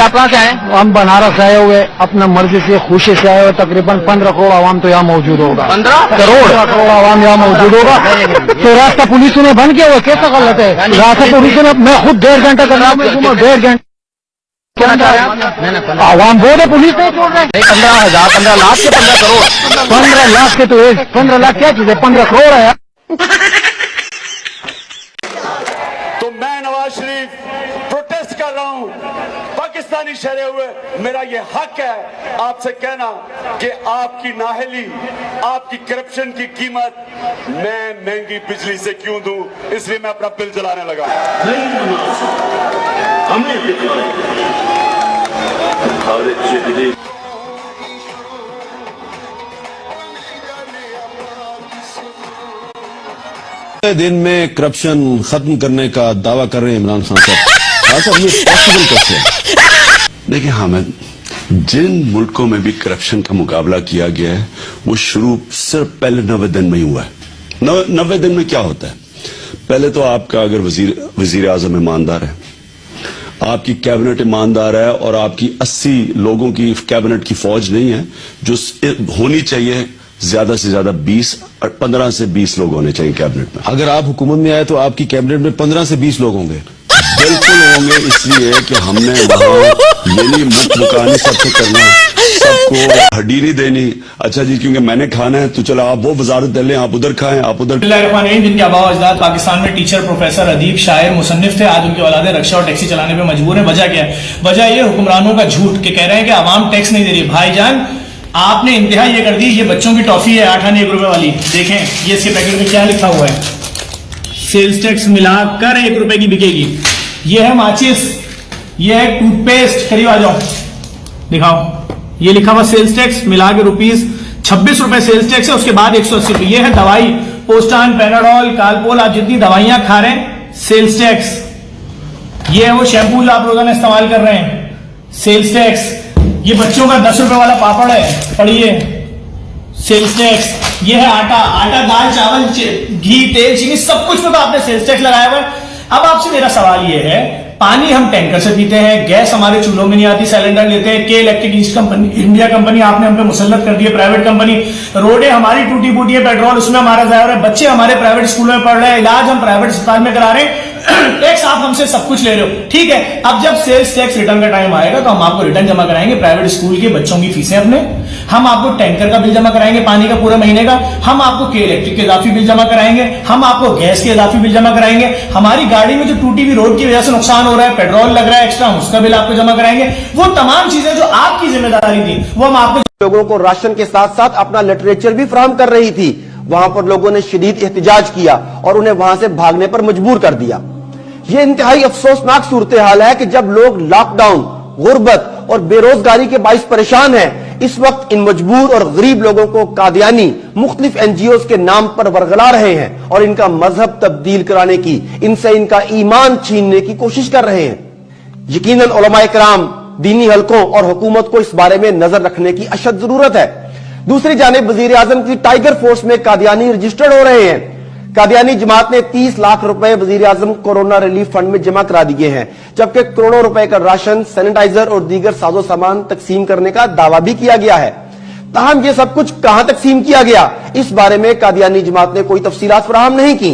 आप कहाँ से आए? हम बनारस आए हुए, अपना मर्जी से खुशी से आए हुए। तकरीबन 15 करोड़ आवाम तो यहाँ मौजूद होगा। 15 करोड़ आवाम यहाँ मौजूद होगा। तो रास्ता पुलिस ने बंद किया हुआ, कैसा गलत है? रास्ता पुलिस ने, मैं खुद 1.5 घंटा कर रहा हूँ, 1.5 घंटा आवाम बोर्ड है, पुलिस नहीं छोड़ रहे। 15,000, 15 लाख के 15 करोड़। 15 लाख के तो 15 लाख क्या चीज है, 15 करोड़ है। तो मैं नवाज शरीफ प्रोटेस्ट कर रहा हूं, पाकिस्तानी शहरे हुए, मेरा ये हक है आपसे कहना कि आपकी नाहली, आपकी करप्शन की कीमत मैं महंगी बिजली से क्यों दूं, इसलिए मैं अपना बिल जलाने लगा। हमने दिन में करप्शन खत्म करने का दावा कर रहे हैं इमरान खान साहब। ये पॉसिबल कैसे है? देखिए हामिद, जिन मुल्कों में भी करप्शन का मुकाबला किया गया है वो शुरू सिर्फ पहले 90 दिन में ही हुआ है। 90 दिन में क्या होता है? पहले तो आपका अगर वजीर आजम ईमानदार है, आपकी कैबिनेट ईमानदार है और आपकी 80 लोगों की कैबिनेट की फौज नहीं है, जो होनी चाहिए ज्यादा से ज्यादा 15 से 20 लोग होने चाहिए कैबिनेट में। अगर आप हुकूमत में आए तो आपकी कैबिनेट में 15 से 20 लोग होंगे। बिल्कुल होंगे, इसलिए कि हमने वहां ये नहीं मुफ्त मुकानी सबसे करना, सबको हड्डी नहीं देनी। अच्छा जी, क्योंकि मैंने खाना है तो चलो आप वो वजारत दे लें, आप उधर खाएं, आप उधर। जिनके आबा अजदाद पाकिस्तान में टीचर, प्रोफेसर, अदीब, शायर, मुसन्निफ थे, आज उनकी औलादें रक्षा और टैक्सी चलाने पे मजबूर है। वजह क्या है? वजह ये हुक्मरानों का झूठ के कह रहे हैं कि आवाम टैक्स नहीं दे रही। भाईजान, आपने इंतहा ये कर दी, ये बच्चों की टॉफी है 8 आने 1 रुपए वाली, देखें ये इसके पैकेट में क्या लिखा हुआ है, सेल्स टैक्स मिलाकर 1 रुपए की बिकेगी। ये है माचिस, ये है टूथपेस्ट, करीब आ जाओ दिखाओ, ये लिखा हुआ सेल्स टैक्स मिला के ₹26 रुपए सेल्स टैक्स है, उसके बाद 180 रुपए। ये है दवाई, पोस्टान, पैनाडोल, कालपोल, आप जितनी दवाइयां खा रहे हैं सेल्स टैक्स। ये है वो शैम्पू जो आप रोजाना इस्तेमाल कर रहे हैं, सेल्स टैक्स। ये बच्चों का 10 रुपए वाला पापड़ है, पढ़िए, सेल्स टैक्स। ये है आटा, दाल, चावल, घी, तेल, चीनी, सब कुछ में तो आपने सेल्स टैक्स लगाया हुआ है। अब आपसे मेरा सवाल ये है, पानी हम टैंकर से पीते हैं, गैस हमारे चूल्हों में नहीं आती, सिलेंडर लेते हैं, के electric east company, India company आपने हम पे मुसल्लत कर दी है, प्राइवेट कंपनी। रोडें हमारी टूटी फूटी है, पेट्रोल उसमें हमारा जाया हो रहा है, बच्चे हमारे प्राइवेट स्कूलों में पढ़ रहे हैं, इलाज हम प्राइवेट अस्पताल में करा रहे हैं, टैक्स आप हमसे सब कुछ ले रहे हो, ठीक है। अब जब सेल्स टैक्स रिटर्न का टाइम आएगा तो हम आपको रिटर्न जमा कराएंगे, प्राइवेट स्कूल के बच्चों की फीसें अपने, हम आपको टैंकर का बिल जमा कराएंगे पानी का पूरे महीने का, हम आपको के इलेक्ट्रिक के इजाफी बिल जमा कराएंगे, हम आपको गैस के इजाफी बिल जमा कराएंगे, हमारी गाड़ी में जो टूटी हुई रोड की वजह से नुकसान हो रहा है, पेट्रोल लग रहा है एक्स्ट्रा, उसका बिल आपको जमा कराएंगे। वो तमाम चीजें जो आपकी जिम्मेदारी थी वो हम आपको। लोगों को राशन के साथ साथ अपना लिटरेचर भी फराहम कर रही थी, वहां पर लोगों ने शदीद एहतजाज किया और उन्हें वहां से भागने पर मजबूर कर दिया। यह इंतहाई अफसोसनाक सूरत हाल है कि जब लोग लॉकडाउन, गुर्बत और बेरोजगारी के बाइस परेशान हैं, इस वक्त इन मजबूर और गरीब लोगों को कादियानी मुख्तलिफ NGOs के नाम पर वरगला रहे हैं और इनका मजहब तब्दील कराने की, इनसे इनका ईमान छीनने की कोशिश कर रहे हैं। यकीनन उलमाए किराम, दीनी हलकों और हुकूमत को इस बारे में नजर रखने की अशद जरूरत है। दूसरी जानिब वजीर आजम की टाइगर फोर्स में कादियानी रजिस्टर्ड हो रहे हैं। कादियानी जमात ने 30 लाख रुपए वजीर आजम कोरोना रिलीफ फंड में जमा करा दिए हैं, जबकि करोड़ों रुपए का राशन, सैनिटाइजर और दीगर साजो सामान तकसीम करने का दावा भी किया गया है। ताहम ये सब कुछ कहां तकसीम किया गया, इस बारे में कादियानी जमात ने कोई तफसीलात फराहम नहीं की।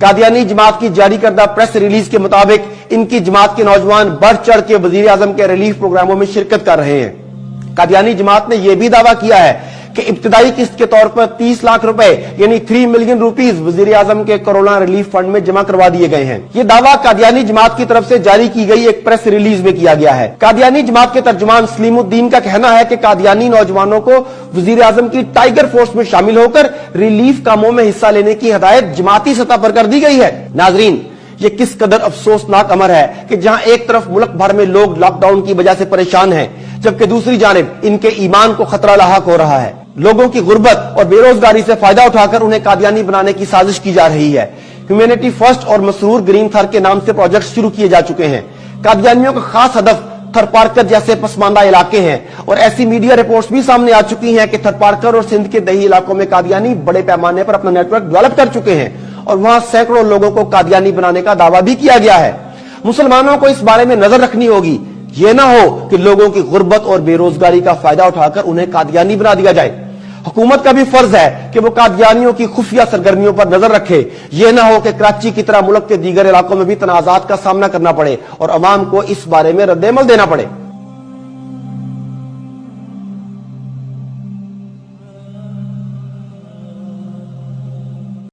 कादियानी जमात की जारी करदा प्रेस रिलीज के मुताबिक इनकी जमात के नौजवान बढ़ चढ़ के वजीर आजम के रिलीफ प्रोग्रामों में शिरकत कर रहे हैं। कादियानी जमात ने यह भी दावा किया है कि इब्तिदाई किस्त के तौर पर 30 लाख रुपए यानी 3 मिलियन रुपीस वजीर आजम के कोरोना रिलीफ फंड में जमा करवा दिए गए हैं। ये दावा कादियानी जमात की तरफ से जारी की गई एक प्रेस रिलीज में किया गया है। कादियानी जमात के तर्जुमान सलीमुद्दीन का कहना है कि कादियानी नौजवानों को वजीर आजम की टाइगर फोर्स में शामिल होकर रिलीफ कामों में हिस्सा लेने की हिदायत जमाती सतह पर कर दी गई है। नाजरीन, ये किस कदर अफसोसनाक अमर है कि जहां एक तरफ मुल्क भर में लोग लॉकडाउन की वजह से परेशान हैं, जबकि दूसरी जानिब इनके ईमान को खतरा लाहक हो रहा है। लोगों की गुर्बत और बेरोजगारी से फायदा उठाकर उन्हें कादियानी बनाने की साजिश की जा रही है। ह्यूमैनिटी फर्स्ट और मसरूर ग्रीन थर के नाम से प्रोजेक्ट शुरू किए जा चुके हैं। कादियानियों का खास हदफ थरपारकर जैसे पसमानदा इलाके हैं और ऐसी मीडिया रिपोर्ट्स भी सामने आ चुकी हैं कि थरपारकर और सिंध के दही इलाकों में कादियानी बड़े पैमाने पर अपना नेटवर्क डेवलप कर चुके हैं और वहां सैकड़ों लोगों को कादियानी बनाने का दावा भी किया गया है। मुसलमानों को इस बारे में नजर रखनी होगी یہ نہ ہو کہ لوگوں کی غربت اور بے روزگاری کا فائدہ اٹھا کر انہیں قادیانی بنا دیا جائے۔ حکومت کا بھی فرض ہے کہ وہ قادیانیوں کی خفیہ سرگرمیوں پر نظر رکھے۔ یہ نہ ہو کہ کراچی کی طرح ملک کے دیگر علاقوں میں بھی تنازعات کا سامنا کرنا پڑے اور عوام کو اس بارے میں رد عمل دینا پڑے۔